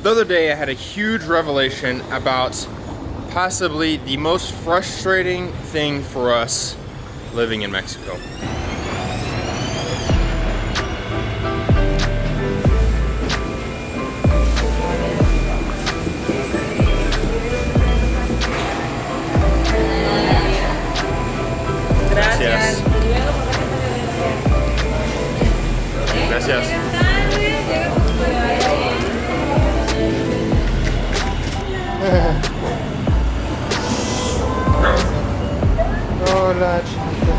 The other day I had a huge revelation about possibly the most frustrating thing for us living in Mexico. Gracias. Gracias. Hola, chiquita.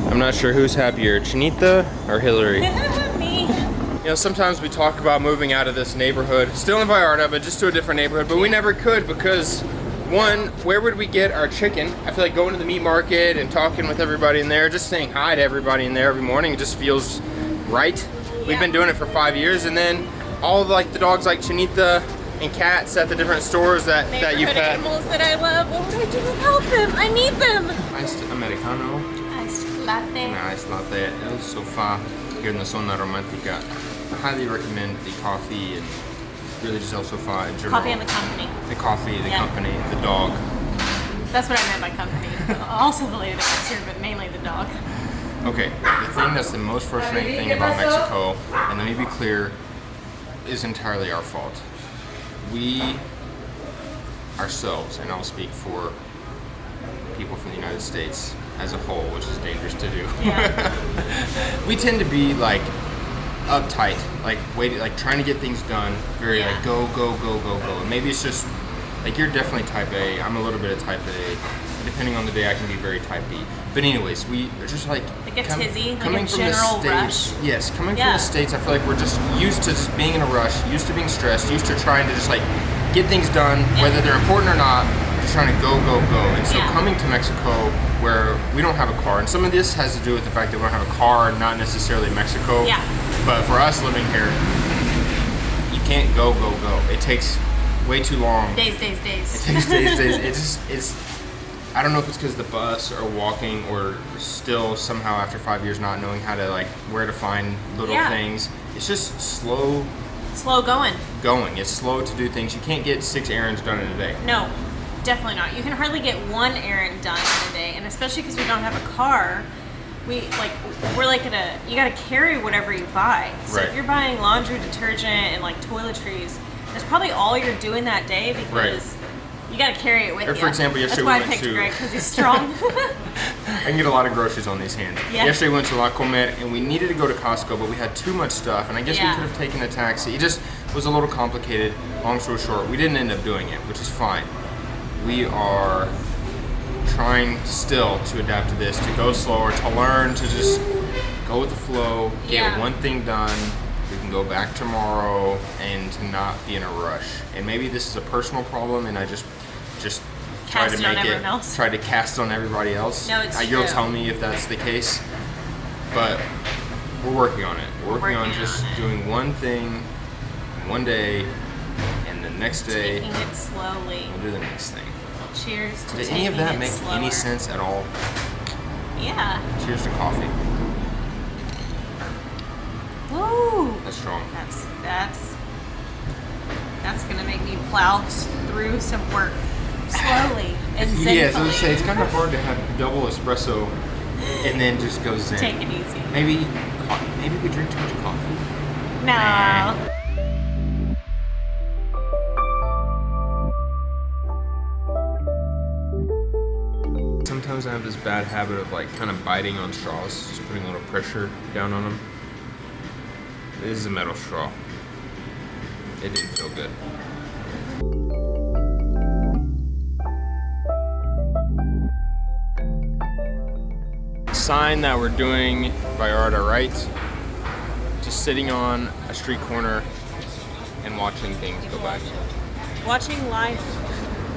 I'm not sure who's happier, Chinita or Hillary. Me. You know, sometimes we talk about moving out of this neighborhood, still in Vallarta, but just to a different neighborhood, but we never could because, one, where would we get our chicken? I feel like going to the meat market and talking with everybody in there, just saying hi to everybody in there every morning, it just feels right. We've been doing it for 5 years, and then all of like the dogs like Chinita and cats at the different stores that you pet. Animals that I love. What would I do without them? I need them. Iced Americano. Iced latte. Iced latte. El Sofá here in the Zona Romantica. I highly recommend the coffee and really just El Sofá in general. Coffee and the company. The coffee, the company, the dog. That's what I meant by company. Also the lady that works here, but mainly the dog. Okay, the thing that's the most frustrating thing about Mexico, and let me be clear, is entirely our fault. We ourselves, and I'll speak for people from the United States as a whole, which is dangerous to do. Yeah. We tend to be like uptight, like waiting, like trying to get things done, very like go, go, go, go, go. And maybe it's just like you're definitely type A. I'm a little bit of type A. Depending on the day, I can be very type B. But anyways, we are just like a tizzy, coming like a from general the States. rush. Yes, coming from the States, I feel like we're just used to just being in a rush, used to being stressed, used to trying to just like get things done, whether they're important or not. Just trying to go, go, go. And so coming to Mexico, where we don't have a car, and some of this has to do with the fact that we don't have a car, not necessarily Mexico. Yeah. But for us living here, you can't go, go, go. It takes way too long. Days. It takes days. It's I don't know if it's because of the bus or walking or still somehow after 5 years not knowing how to like where to find little things. It's just slow going. It's slow to do things. You can't get 6 errands done in a day. No, definitely not. You can hardly get 1 errand done in a day, and especially because we don't have a car. We're like you gotta carry whatever you buy. So if you're buying laundry detergent and like toiletries, that's probably all you're doing that day because you gotta carry it with you. Or for example, yesterday we went to... That's why I picked Greg, because he's strong. I can get a lot of groceries on these hands. Yeah. Yesterday we went to La Comer, and we needed to go to Costco, but we had too much stuff, and I guess we could have taken a taxi. It just was a little complicated. Long story short, we didn't end up doing it, which is fine. We are trying still to adapt to this, to go slower, to learn to just go with the flow, get one thing done. We can go back tomorrow and to not be in a rush. And maybe this is a personal problem, and I just try to make it, try to cast on everybody else. No, it's You'll tell me if that's the case. But we're working on it. We're working on just doing one thing, one day, and the next day, taking it slowly. We'll do the next thing. Cheers to Does any of that make any sense at all? Yeah. Cheers to coffee. Woo! That's strong. That's gonna make me plow through some work slowly and zen. Yeah, so I was say it's kind of hard to have double espresso and then just go zen. Take it easy. Maybe we drink too much coffee. No. Nah. Sometimes I have this bad habit of like kind of biting on straws, just putting a little pressure down on them. This is a metal straw. It didn't feel good. Sign that we're doing Vallarta right. Just sitting on a street corner and watching things go by. Watching life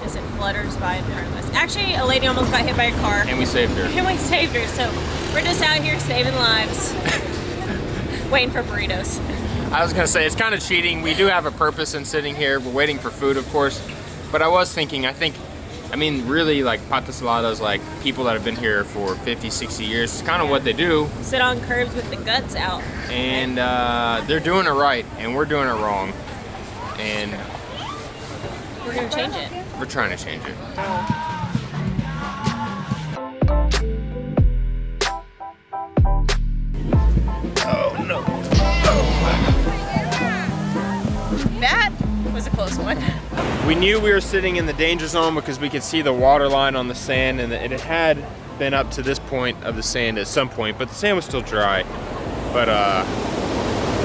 as it flutters by in front of us. Actually, a lady almost got hit by a car. And we saved her. So we're just out here saving lives. Waiting for burritos. I was gonna say, it's kind of cheating. We do have a purpose in sitting here. We're waiting for food, of course. But I was thinking, I think I mean, really, like, pata saladas, like, people that have been here for 50, 60 years, it's kind of what they do. Sit on curbs with the guts out. And they're doing it right, and we're doing it wrong. And we're going to change it. We're trying to change it. Oh, no. That was a close one. We knew we were sitting in the danger zone because we could see the water line on the sand, and it had been up to this point of the sand at some point, but the sand was still dry. But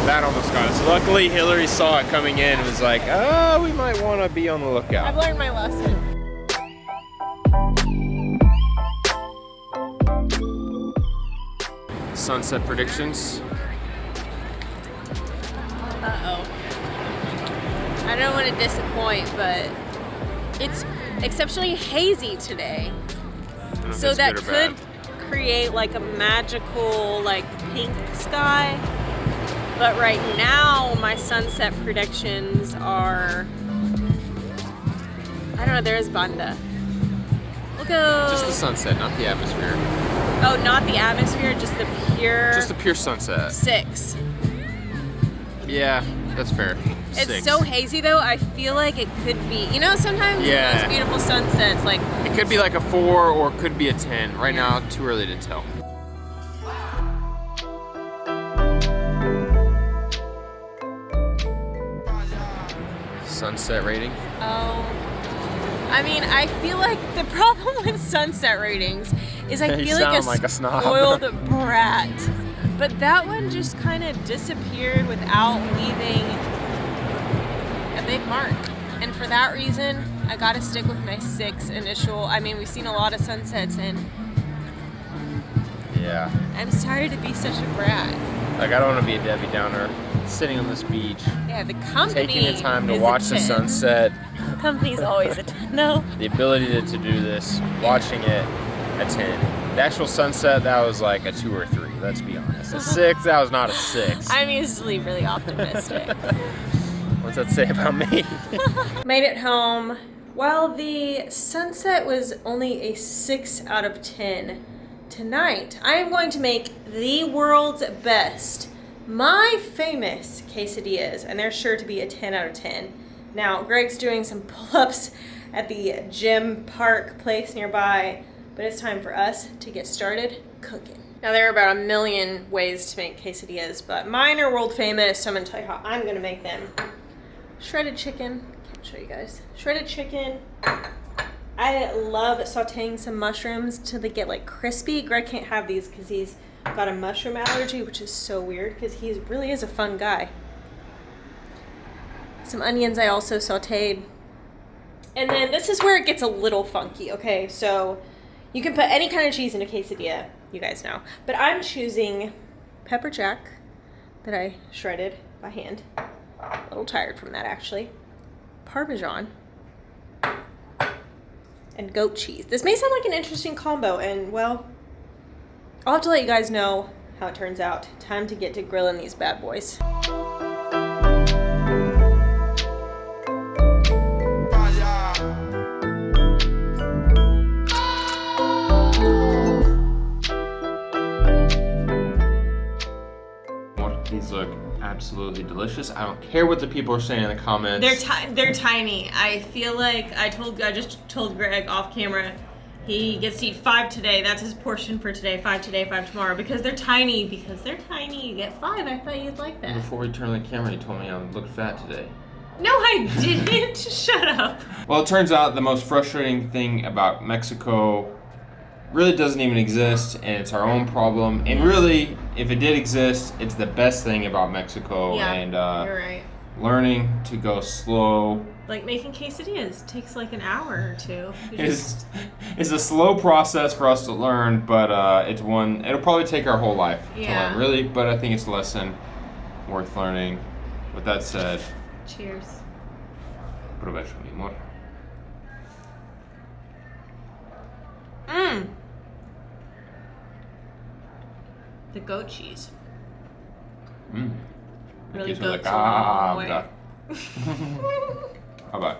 that almost got us. Luckily, Hillary saw it coming in and was like, oh, we might want to be on the lookout. I've learned my lesson. Sunset predictions. Uh-oh. I don't want to disappoint, but it's exceptionally hazy today. So that could create like a magical like pink sky. But right now my sunset predictions are, I don't know, there's banda. We'll go. Just the sunset, not the atmosphere. Oh, not the atmosphere, just the pure sunset. 6. Yeah, that's fair. It's 6. so hazy though, I feel like it could be, you know, sometimes the most beautiful sunsets, like... It could be like a 4 or it could be a 10. Right now, too early to tell. Sunset rating? Oh, I mean, I feel like the problem with sunset ratings is I feel like a spoiled brat. But that one just kind of disappeared without leaving a big mark. And for that reason, I gotta stick with my 6 initial. I mean, we've seen a lot of sunsets and yeah. I'm sorry to be such a brat. Like, I don't want to be a Debbie Downer sitting on this beach. Yeah, the company taking the time to watch the sunset. The company's always a 10. No. The ability to do this, watching it, a 10. The actual sunset, that was like a 2 or 3, let's be honest. A 6, that was not a 6. I'm usually really optimistic. What's that say about me? Made it home. While the sunset was only a 6 out of 10, tonight I am going to make the world's best, my famous quesadillas, and they're sure to be a 10 out of 10. Now, Greg's doing some pull-ups at the gym park place nearby, but it's time for us to get started cooking. Now, there are about a million ways to make quesadillas, but mine are world famous, so I'm gonna tell you how I'm gonna make them. Shredded chicken, can't show you guys. Shredded chicken. I love sauteing some mushrooms till they get like crispy. Greg can't have these because he's got a mushroom allergy, which is so weird because he really is a fun guy. Some onions I also sauteed. And then this is where it gets a little funky, okay? So you can put any kind of cheese in a quesadilla, you guys know. But I'm choosing pepper jack that I shredded by hand. A little tired from that, actually. Parmesan. And goat cheese. This may sound like an interesting combo, and well, I'll have to let you guys know how it turns out. Time to get to grilling these bad boys. These look absolutely delicious. I don't care what the people are saying in the comments. They're tiny. I feel like I just told Greg off camera, he gets to eat 5 today. That's his portion for today. 5 today, 5 tomorrow. Because they're tiny. You get 5. I thought you'd like that. Before we turned the camera, you told me I looked fat today. No, I didn't. Shut up. Well, it turns out the most frustrating thing about Mexico really doesn't even exist, and it's our own problem. And really, if it did exist, it's the best thing about Mexico. Yeah, and you're right. Learning to go slow. Like making quesadillas takes like an hour or 2. It's a slow process for us to learn, but it's one. It'll probably take our whole life to learn, really. But I think it's a lesson worth learning. With that said, cheers. Provecho, mi amor. Mmm. The goat cheese. Mmm. Really goats a long way. Bye-bye.